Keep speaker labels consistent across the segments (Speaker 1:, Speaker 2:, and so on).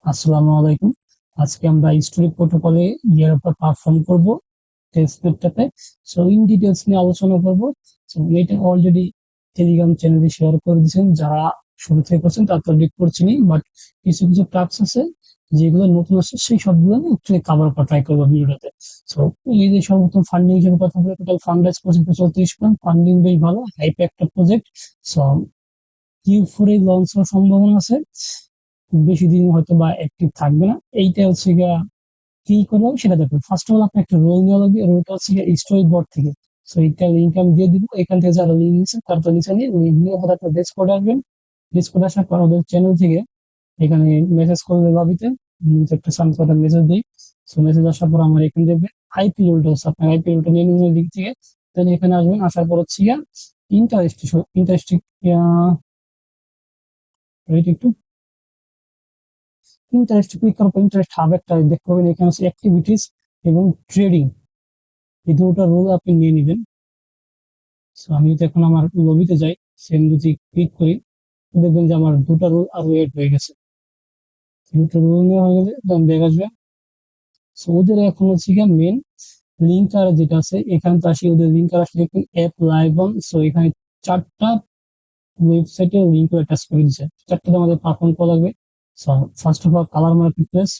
Speaker 1: আসসালামু আলাইকুম। আজকে আমরা স্টোরি প্রোটোকলে ইয়ের উপর পারফর্ম করব টেস্ট পেজটাতে। সো ইন ডিটেলস নিয়ে আলোচনা করব। সো এটা অলরেডি টেলিগ্রাম চ্যানেলে শেয়ার করে দিয়েছেন, যারা শুরু থেকে করছেন তারা তো রিড করছেনই, বাট কিছু কিছু টাস্ক আছে যেগুলো নতুন আসছে, সেই সবগুলো আমি একটু কাভার করা ট্রাই করবো ভিডিওটাতে। সো এই যে সর্বপ্রথম ফান্ডিং হিসেবে কথা বলে, টোটাল ফান্ড রাইজ করছে 34 পয়েন্ট। ফান্ডিং বেশ ভালো, হাইপ একটা প্রজেক্ট। সো Q4 লঞ্চ হওয়ার সম্ভাবনা আছে। খুব বেশি দিন হয়তো বা অ্যাক্টিভ থাকবে না। এইটা হচ্ছে গিয়া কি করবো সেটা দেখুন। ফার্স্ট অফ অল আপনার একটা রোল নেওয়া লাগবে। রোলটা হচ্ছে গিয়ে স্টোরি বোর্ড থেকে। সো এইটা লিঙ্ক আমি দিয়ে দিব। এখান থেকে যারা লিঙ্ক নিচ্ছে তারা তো নিচে নিয়ে লিঙ্ক নিয়ে আপনার ডিসকর্ডে আসবেন। ডিসকর্ডে আসার পর ওদের চ্যানেল থেকে এখানে মেসেজ করলে লবিতে একটা সামনে কথা মেসেজ দিই। সো মেসেজ আসার পর আমার এখানে দেখবে আইপি রোলটা হচ্ছে আপনার আইপি রোলটা নিয়ে নিবেন লিঙ্ক থেকে। দেন এখানে আসবেন, আসার পর হচ্ছে গিয়া ইন্টারেস্টিং ইন্টারেস্টিং একটু ইন্টারেস্ট ক্লিক করার পর ইন্টারেস্ট হাব একটা দেখতে পাবেন। এখানে হচ্ছে অ্যাক্টিভিটিস এবং ট্রেডিং, এই দুটো রোল আপনি নিয়ে নেবেন। সো আমি যদি এখন আমার লবিতে যাই, সেম যদি ক্লিক করি, দেখবেন যে আমার দুটো রোল আরো এড হয়ে গেছে। দুটো রোল নেওয়া হয়ে গেলে দেন দেখা আসবে। সো ওদের এখন হচ্ছে গিয়ে মেন লিঙ্ক আর যেটা আছে, এখানে তো আসি ওদের লিঙ্ক আর আসলে দেখুন অ্যাপ লাইভ অন। সো এখানে চারটা ওয়েবসাইটের লিঙ্ক অ্যাটাচ করে দিচ্ছে। চারটাতে আমাদের পারফর্ম করা লাগবে। So first of all colour market place.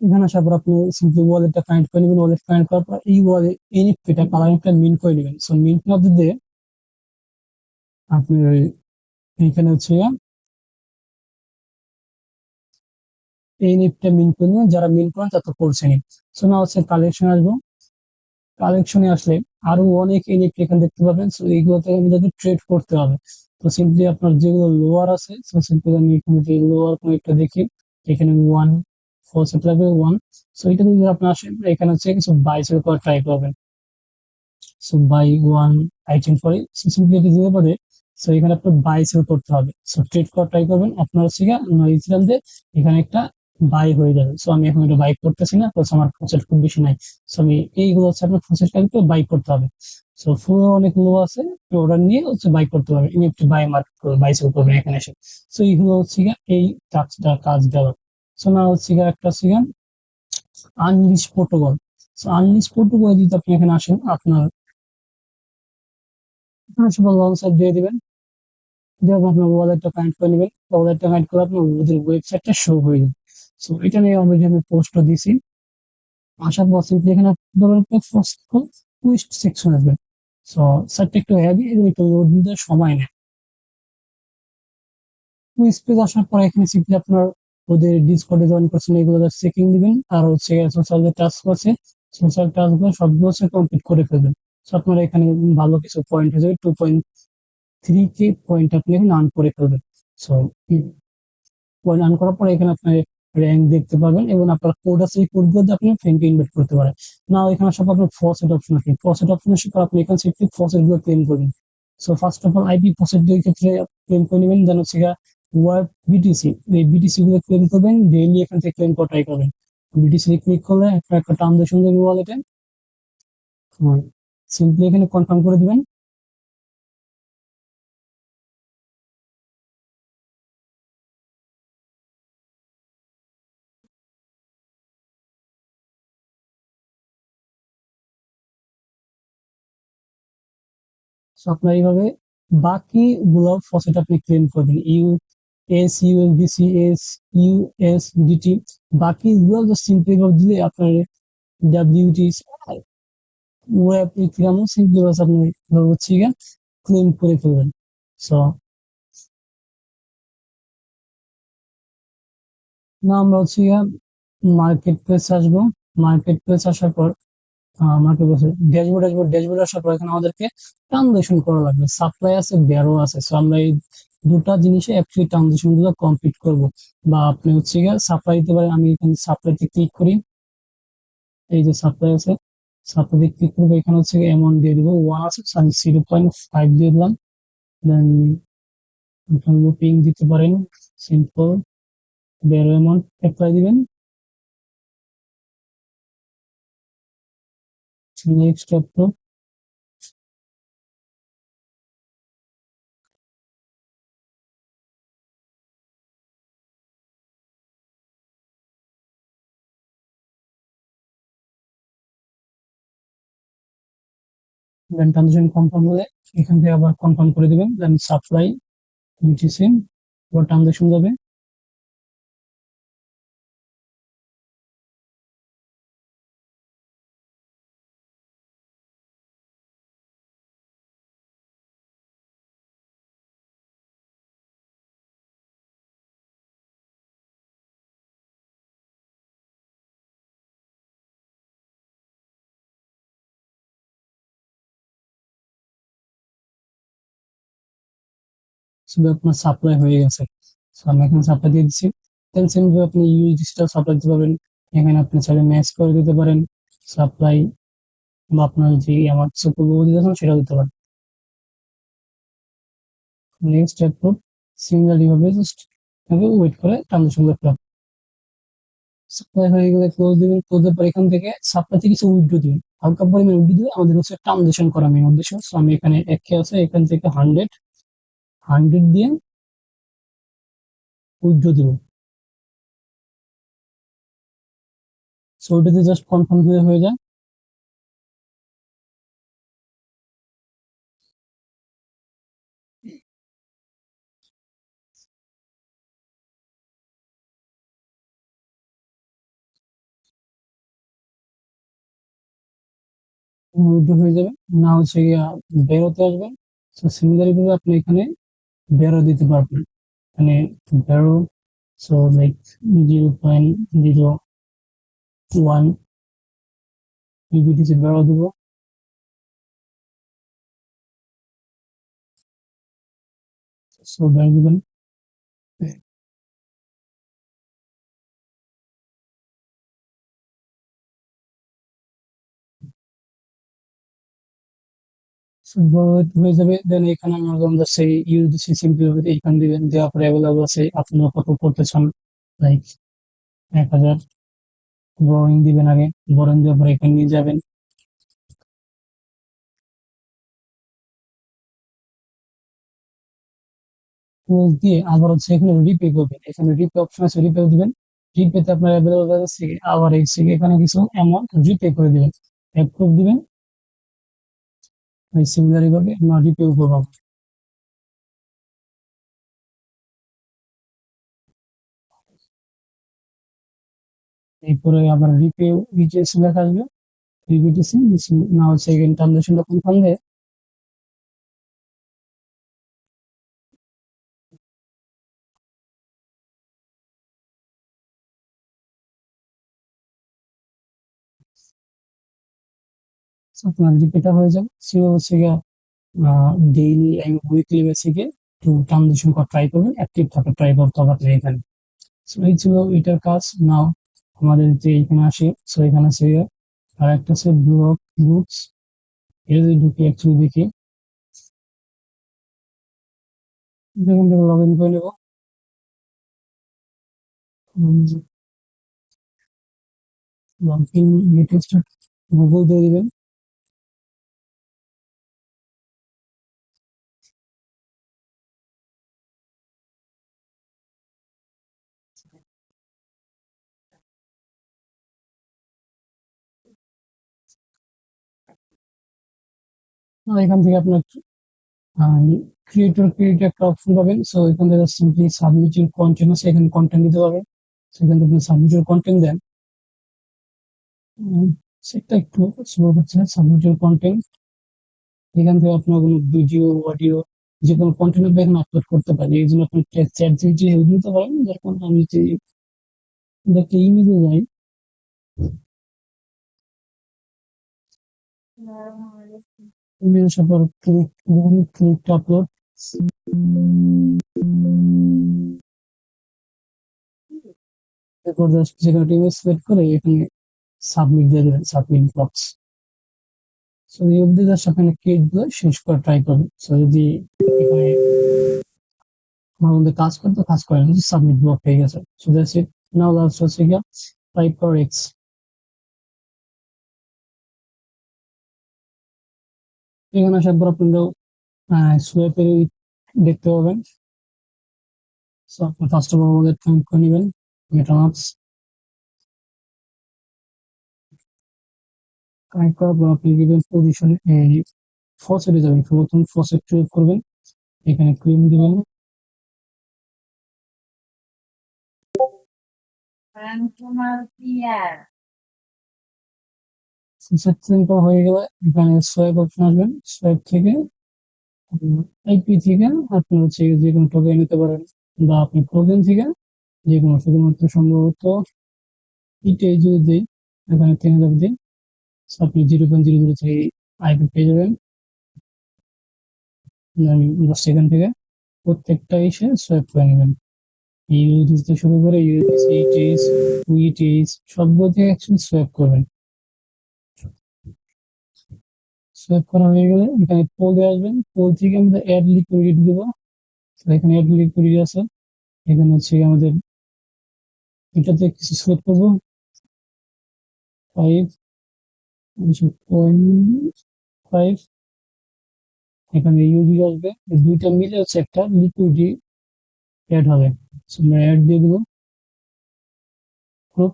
Speaker 1: এখানে আসার পর আপনি সিম্পলি ওয়ালেটটা কানেক্ট করে নেবেন। ওয়ালেট কানেক্ট করার পর এই ওয়ালেট এনএফটিটা কালারিংটা মিন করে নেবেন। সো মিন মধ্যে দিয়ে আপনি এখানে হচ্ছে এই এনএফটিটা মিন করে নেবেন। যারা মিন করেন তারা তো করছেনই। সো না হচ্ছে কালেকশন আসবো। কালেকশনে আসলে আরো অনেক এনএফটি এখানে দেখতে পাবেন। সো এইগুলোতে আমাদেরকে ট্রেড করতে হবে। তো সিম্পলি আপনার যেগুলো লোয়ার আছে, সো সিম্পলি আমি এখানে যে লোয়ার কোনো একটা দেখি, এখানে ওয়ান ফোর সেট লাগবে ওয়ান। সো এটা যদি আপনি আসেন, এখানে হচ্ছে কিছু বাই সেল করা ট্রাই করবেন। So buy one item for simply এটা দিতে পারে। সো এখানে আপনার বাই সেল করতে হবে। সো ট্রেড করা ট্রাই করবেন। আপনার হচ্ছে ইছিলাম যে এখানে একটা বাই হয়ে যাবে। সো আমি এখন এটা বাই করতেছি না, প্লাস আমার প্রসেস খুব বেশি নাই। সো আমি এইগুলো হচ্ছে আপনার প্রসেসটা কিন্তু বাই করতে হবে। সো ফুল অনেক লো আছে, অর্ডার নিয়ে হচ্ছে বাই করতে হবে। এনএফটি বাই মার্কেট করবে, বাই সেল করবেন এখানে এসে। সো এইগুলো হচ্ছে এই কাজটা কাজ দেওয়ার। সো না হচ্ছে একটা হচ্ছে unleash protocol. So unleash protocol যদি আপনি এখানে আসেন, আপনার সবাই লঞ্চার দিয়ে দিবেন। দিয়ে আপনার ওয়ালেটটা কানেক্ট করে নেবেন। ওয়ালেটটা কানেক্ট করে আপনার ওদের ওয়েবসাইটটা শো হয়ে যাবে। সো এটা নিয়ে অলরেডি আমি পোস্টও দিছি। আসার পর সিম্পলি এখানে ধরুন ফার্স্ট টুইস্ট সেকশন আসবে। সো সাইটটা একটু হেভি এবং একটু লোড দিতে সময় নেয়। টুইস্ট পেজ আসার পর এখানে সিম্পলি আপনার ওদের ডিসকর্ডে জয়েন করছেন, এগুলো চেকিং দিবেন। আর হচ্ছে সোশ্যাল যে টাস্ক আছে, সোশ্যাল টাস্কগুলো সবগুলো হচ্ছে কমপ্লিট করে ফেলবেন। সো আপনার এখানে ভালো কিছু পয়েন্ট হয়ে যাবে। 2.3K পয়েন্ট আপনি এখানে আর্ন করে ফেলবেন। সো পয়েন্ট আর্ন করার পরে এখানে আপনি র্যাঙ্ক দেখতে পাবেন এবং আপনার কোড আছে, এই কোড গুলো আপনি ফ্রেন্ডকে ইনভাইট করতে পারেন। না এখানে আসার পর আপনার ফসেট অপশন আছে। ফসেট অপশন আসার পর আপনি এখানে সিম্পলি ফসেট গুলো ক্লেম করবেন। So first of all IP faucet গুলোর ক্ষেত্রে ক্লেম করে নেবেন। দেন হচ্ছে ওয়ার্ড বিটিসি, এই বিটিসি গুলো ক্লেম করবেন। ডেইলি এখান থেকে ক্লেম করা ট্রাই করবেন। বিটিসি ক্লিক করলে আপনার একটা ট্রানজাকশন দেবে ওয়ালেটে। সিম্পলি এখানে কনফার্ম করে দিবেন। সো আপনার এইভাবে বাকি গুলো ফসেট আপনি ক্লেম করবেন। ইউএসডিসি, ইউএসডিটি, বাকি গুলো জাস্ট সিম্পলি দিলে আপনার ডাব্লিউটি ওয়েব কেমন সিম্পলি আপনি হচ্ছে ক্লেম করে ফেলবেন। সো না আমরা হচ্ছে মার্কেট প্লেস আসবো। মার্কেট প্লেস আসার পর আমাকে বলছে ড্যাশবোর্ড আসবো। ড্যাশবোর্ড আসার পর এখানে আমাদেরকে ট্রানজেকশন করা লাগবে। সাপ্লাই আছে, বেরো আছে। সো আমরা এই দুটা জিনিসে অ্যাকচুয়ালি ট্রানজেকশন গুলো কমপ্লিট করবো। বা আপনি হচ্ছে সাপ্লাই দিতে পারেন। আমি এখানে সাপ্লাইতে ক্লিক করি। এই যে সাপ্লাই আছে, সাপ্লাই ক্লিক করবো। এখানে হচ্ছে অ্যামাউন্ট দিয়ে দিব ওয়ান আছে, আমি 0.5 দিয়ে দিলাম। দেন এখানে পিং দিতে পারেন সিম্পল। বেরো অ্যামাউন্ট অ্যাপ্লাই দিবেন। নেক্সট দেন ট্রানজাকশন কনফার্ম হলে এখান থেকে আবার কনফার্ম করে দিবেন, দেন সাপ্লাই বিটিসি পুরো ট্রানজাকশন যাবে। শুধু আপনার সাপ্লাই হয়ে গেছে। So, আমি এখানে সাপ্লাই দিয়ে দিচ্ছি। দেন সেম ভাবে আপনি ইউএসডিটা সাপ্লাই দিতে পারবেন। এখানে আপনি চাইলে ম্যাচ করে দিতে পারেন সাপ্লাই, বা আপনার যে আমার পূর্ববর্তী দেখান সেটাও দিতে পারেন। নেক্সট অ্যাপ্রুভ, সিমিলারলি ভাবে জাস্ট ওয়েট করে ট্রানজাকশন করতে হবে। সাপ্লাই হয়ে গেলে ক্লোজ দিবেন, ক্লোজের পর এখান থেকে সাপ্লাই থেকে কিছু উইথড্র দিবেন, হালকা পরিমাণে উইথড্র দিলে আমাদের হচ্ছে ট্রানজাকশন করা মেন উদ্দেশ্য। সো আমি এখানে একে আছে, এখান থেকে 100 দিয়ে উইথড্র দিব। সো ওইটাতে জাস্ট কনফার্ম দিলে হয়ে যায়। উইথড্র হয়ে যাবে। না হচ্ছে গিয়া বেরোতে আসবেন। সো সিমিলারলি ভাবে আপনি এখানে বেরো দিতে পারবেন। মানে বেরো, সো লাইক 0.01 ইউবিটিসি বেরো দিব। সো বেরো দিবেন। হয়ে যাবে। দেন এখানে আমরা সেই ইউজিসি সিম্পলি এইখান দিবেন, দেওয়ার পরে অ্যাভেলেবল আছে আপনারা কত করতে চান, লাইক 1000 বরোইং দিবেন আগে, বরোইং দেওয়ার পরে এখানে নিয়ে যাবেন। ক্লোজ দিয়ে আবার হচ্ছে এখানে রিপে করবেন, এখানে রিপে অপশন আছে, রিপে দিবেন। রিপেতে আপনার অ্যাভেলেবল আছে, আবার এখানে কিছু অ্যামাউন্ট রিপে করে দিবেন, অ্যাপ্রুভ দিবেন। ওই সিমিলারলি ভাবে আমরা রিপেও করবো। এরপরে আবার রিপে ডিটেলস লেখা আসবে, রিপিটিসি না হচ্ছে এখানে ট্রানজাকশনটা কনফার্ম হয়ে আপনার রিপিটা হয়ে যাবে। সে হচ্ছে গিয়ে ডেইলি এবং উইকলি বেসিকে একটু ট্রানজাকশন করা ট্রাই করবেন, অ্যাক্টিভ থাকা ট্রাই করতে হবে আপনি এখানে। সো এই ছিল এটার কাজ। নাও আমাদের যে এখানে আসে, সো এখানে আছে আর একটা আছে ব্লক বুকস, এটা যদি ঢুকে অ্যাকচুয়ালি দেখি, দেখুন দেখুন লগ ইন করে নেবো। লগ ইন ডিটেলসটা গুগল দিয়ে দিবেন। এখান থেকে আপনার ক্রিয়েট একটা অপশন পাবেন। সো এখান থেকে সিম্পলি সাবমিট ইউর কন্টেন্ট আছে, এখানে কন্টেন্ট দিতে পারবেন। সেখান থেকে আপনি সাবমিট ইউর কন্টেন্ট দেন। সেটা একটু স্লো হচ্ছে, সাবমিট ইউর কন্টেন্ট। এখান থেকে আপনার কোনো ভিডিও, অডিও, যে কোনো কন্টেন্ট আপনি এখানে আপলোড করতে পারেন। এই জন্য আপনি চ্যাট জিপিটি হেল্প নিতে পারেন। যখন আমি যে একটা ইমেজে যাই, ইমেজ আসার পর ক্লিক আপলোড, এরপর জাস্ট যেখানে ইমেজ সিলেক্ট করে এখানে সাবমিট দিয়ে দেবেন, সাবমিট বক্স। সো এই অবধি জাস্ট আপনার ক্রিয়েট গুলো শেষ করে ট্রাই করবেন। সো যদি এখানে আমার মধ্যে কাজ করতে কাজ করে না, সাবমিট ব্লক হয়ে গেছে। So that's it. Now last হচ্ছে গিয়া টাইপ ফর এক্স। এখানে আসার পর আপনারা সোয়াইপের দেখতে পাবেন। সো আপনি ফার্স্ট অফ অল আমাদের কানেক্ট করে নেবেন মেটামাক্স। কানেক্ট করার পর আপনি দিবেন পজিশনে ফসেটে যাবেন, প্রথম ফসেট চুজ করবেন, এখানে ক্রিম দিবেন, সেটিংটা হয়ে গেলে এখানে সোয়াইপ অপশন আসবেন, সোয়াইপ থেকে আইপি থেকে আপনি হচ্ছে যে কোনো টোকেন নিতে পারেন, বা আপনি টোকেন থেকে যে কোনো, শুধুমাত্র সম্ভবত ইটাই যদি দিই, এখানে 3000 দিই, আপনি 0.003 আইপি পেয়ে যাবেন। সেখান থেকে প্রত্যেকটা এসে সোয়াইপ করে নেবেন, ইউএস থেকে শুরু করে ইউএস, ইটিএস, উইটিএস সবগুলো থেকে অ্যাকচুয়ালি সোয়াইপ করবেন। সোয়াইপ করা হয়ে গেলে এখানে পোলে আসবেন, পোল থেকে আমরা অ্যাড লিকুইডিটি দেবো, এখানে অ্যাড লিকুইডিটি আছে, এখানে হচ্ছে আমাদের এটাতে কিছু সোয়াইপ করবো 5.5, এখানে ইউজি আসবে, দুইটা মিলে হচ্ছে একটা লিকুইডিটি অ্যাড হবে, আমরা অ্যাড দিয়ে দেবো, খুব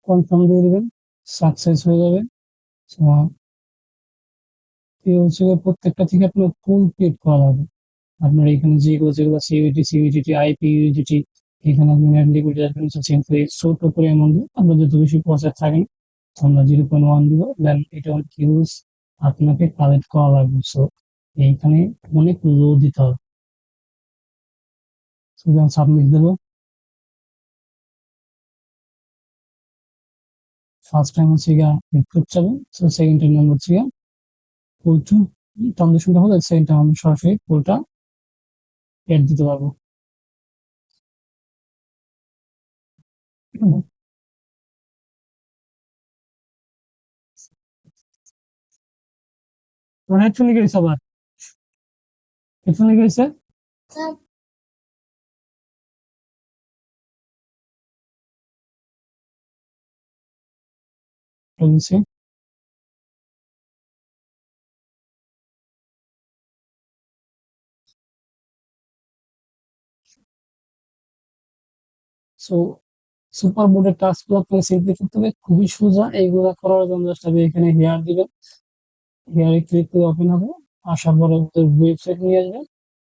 Speaker 1: কনফার্ম দিয়ে দেবেন, সাকসেস হয়ে যাবে। এই হচ্ছে প্রত্যেকটা থেকে আপনার ফুল ক্রিয়েট করা হবে, আপনার এখানে যেগুলো যেগুলো সিইউটি, সিইউটিটি, আইপি, ইউজিটি, এখানে আপনি নেট লিকুইড আসবেন, সিম্পলি ছোট করে অ্যামাউন্ট দিন, আপনার যত বেশি প্রসেস থাকেন, আমরা 0.1 দিব, দেন এটা অনেক হিউজ আপনাকে কালেক্ট করা লাগবে, সো এইখানে অনেক লো দিতে হবে, সো দেন সাবমিট দেবো। ফার্স্ট টাইম হচ্ছে গিয়া ইনপুট যাবে, সো সেকেন্ড টাইম নাম্বার হচ্ছে গিয়া পোল টু ট্রানজেকশনটা হলে সেকেন্ড টাইম আমি সরাসরি পোলটা অ্যাড দিতে পারবো। তোমার হেডফোন নিয়ে গেছে আবার, হেডফোন নিয়ে গেছে বলছি। সো সুপার বোর্ডের টাস্কগুলো আপনাকে সিম্পলি করতে হবে, খুবই সোজা, এইগুলা করার জন্য জাস্ট আপনি এখানে হেয়ার দিবেন, হেয়ারে ক্লিক করে ওপেন হবে, আসার পরে ওয়েবসাইট নিয়ে আসবে,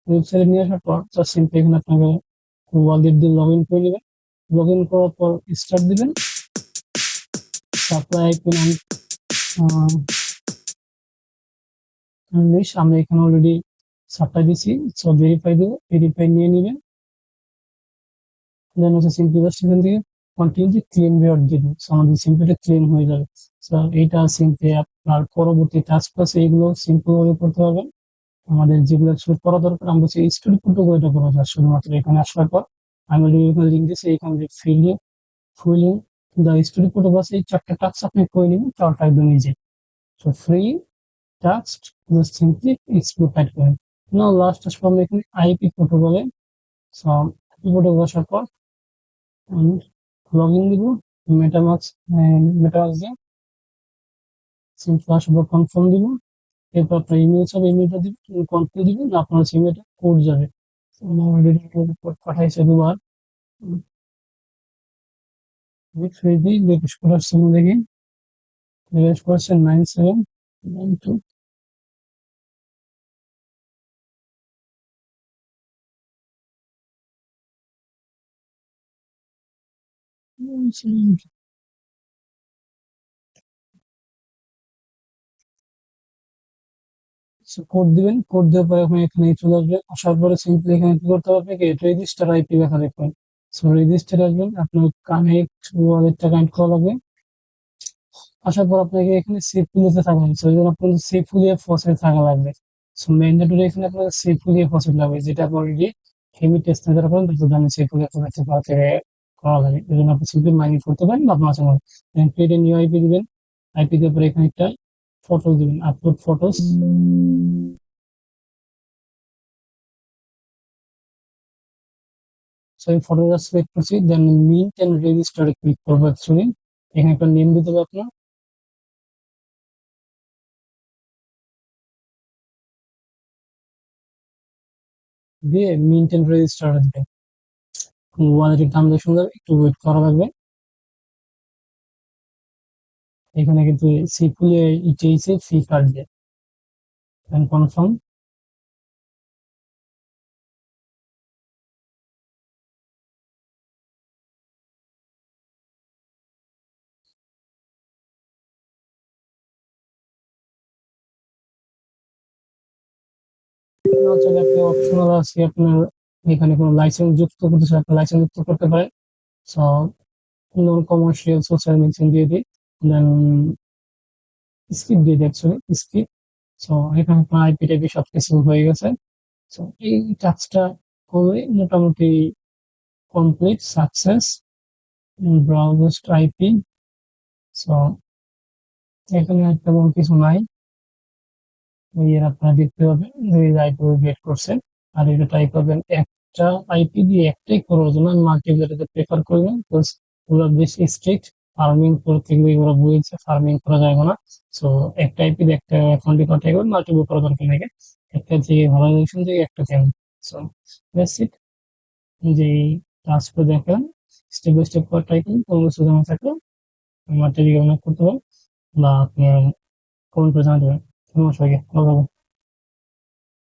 Speaker 1: ওয়েবসাইটে নিয়ে আসার পর জাস্ট সিম্পলি এখানে আপনাকে ওয়ালেট দিয়ে লগ ইন করে নেবেন, লগ ইন করার পর স্টার্ট দিবেন, সাপ্লাই আইকন ইংলিশ, আমরা এখানে অলরেডি সাপ্লাই দিচ্ছি, সো ভেরিফাই দেবো, ভেরিফাই নিয়ে নেবেন, দেন হচ্ছে সিম্পলি জাস্ট এখান থেকে কন্টিনিউ ক্লেম রেওয়ার্ড দিবেন, সো আমাদের সিম্পলি ক্লেম হয়ে যাবে। সো এইটা সিম্পলি আপনার পরবর্তী টাস্ক আছে, এইগুলো সিম্পল ভাবে করতে পারবেন, আমাদের যেগুলো শুরু করা দরকার আমরা হচ্ছে স্টোরি প্রোটোকল এটা করা যায় শুধুমাত্র এখানে আসার পর, আমি এখানে লিঙ্ক দিচ্ছি, এখানে যে ফিলিং দ্য স্টোরি প্রোটোকল আছে, এই চারটা টাস্ক আপনি করে নেবেন, চারটা একদম easy, so free task just simply explore type করেন। নাও লাস্ট আসবো আমরা এখানে আইপি প্রোটোকলে, সো আইপি প্রোটোকল আসার পর আমি লগ ইন দিব, মেটামাক্স মেটামাক্স দিয়ে সিম্পল আসবো, কনফার্ম দিব, এরপর আপনার ইমেল চাবে, ইমেলটা দিবেন, কন্টিনিউ দিবেন, আপনার সিমেটা কোড যাবে, আমার অলরেডি কোড পাঠাইছে দুবার, রিকোয়েস্ট করার সময় দেখি, রিকোয়েস্ট করছেন 9792, কোড দিবেন, কোড দেওয়ার পরে আপনি এখানে চলে আসবে, আসার পরে সিম্পলি এখানে কি করতে হবে, আপনাকে রেজিস্টার আইপি লেখা দেখবেন, সো রেজিস্টার আসবেন, আপনার কানেক্ট ওয়ালেটটা কানেক্ট করা লাগবে, আসার পর আপনাকে এখানে সেফুলিতে থাকা লাগবে, সেই জন্য আপনার সেফুলিয়া ফসেট থাকা লাগবে, সো ম্যান্ডেটরি এখানে আপনার সেফুলিয়া ফসেট লাগবে, যেটা আপনি অলরেডি হেমি টেস্ট না করেন, তত দামি সেফুলিয়া ফসেট থেকে করা লাগে, এই জন্য আপনি সিম্পলি মাইনিং করতে পারেন বা আপনার আছে ক্রিয়েট নিউ আইপি দিবেন, আইপি দেওয়ার পরে এখানে একটা ফটো দিবেন, আপলোড ফটোস, সো এই ফটোটা সিলেক্ট করছি, দেন মিন্ট এন্ড রেজিস্টারে ক্লিক করবো, অ্যাকচুয়ালি এখানে একটা নেম দিতে হবে আপনার, দিয়ে মিন্ট এন্ড রেজিস্টার দিবেন, ওয়ালেটের দাম বেশ সুন্দর, একটু ওয়েট করা লাগবে। এখানে কিন্তু সি ফুলে ইটেছে ফ্রি কার্ড দিয়ে কনফার্ম। চলে আপনি অপশনাল আছে আপনার, এখানে কোনো লাইসেন্স যুক্ত করতে চান আপনি লাইসেন্স যুক্ত করতে পারেন। সো নন কমার্শিয়াল সোশ্যাল মেনশন দিয়ে দিই, দেন স্কিপ দিয়ে দিই অ্যাকচুয়ালি স্কিপ। সো এখানে আপনার আইপি টাইপি সবকিছু হয়ে গেছে। সো এই কাজটা করে মোটামুটি complete success browser IP. So এখানে আর তেমন কিছু নাই, এর আপনারা দেখতে পাবেন যে আইপি গেট করছেন। আর এটা টাইপ করবেন একটা আইপি দিয়ে একটাই করার জন্য মাল্টিপ্লেটারকে প্রেফার করবেন, বিকজ ওরা বেশি স্ট্রিক্ট। ফার্মিং করতে গেলে ওরা বুঝেছে ফার্মিং করা যাবে না। সো একটা আইপি দিয়ে একটা অ্যাকাউন্টে কন্ট্যাক্ট করবেন, মাল্টিপল করার দরকার নেই। একটা থেকে ভালো দেখছেন যে একটা কেন। So that's it. যে টাস্কটা দেখেন স্টেপ বাই স্টেপ করে ট্রাই করুন, কোনো কিছু জানা থাকলে আমার টেলিগ্রামে করতে পারেন বা আপনি কমেন্ট করে জানাতে পারেন। ধন্যবাদ সবাইকে, ভালো থাকবেন।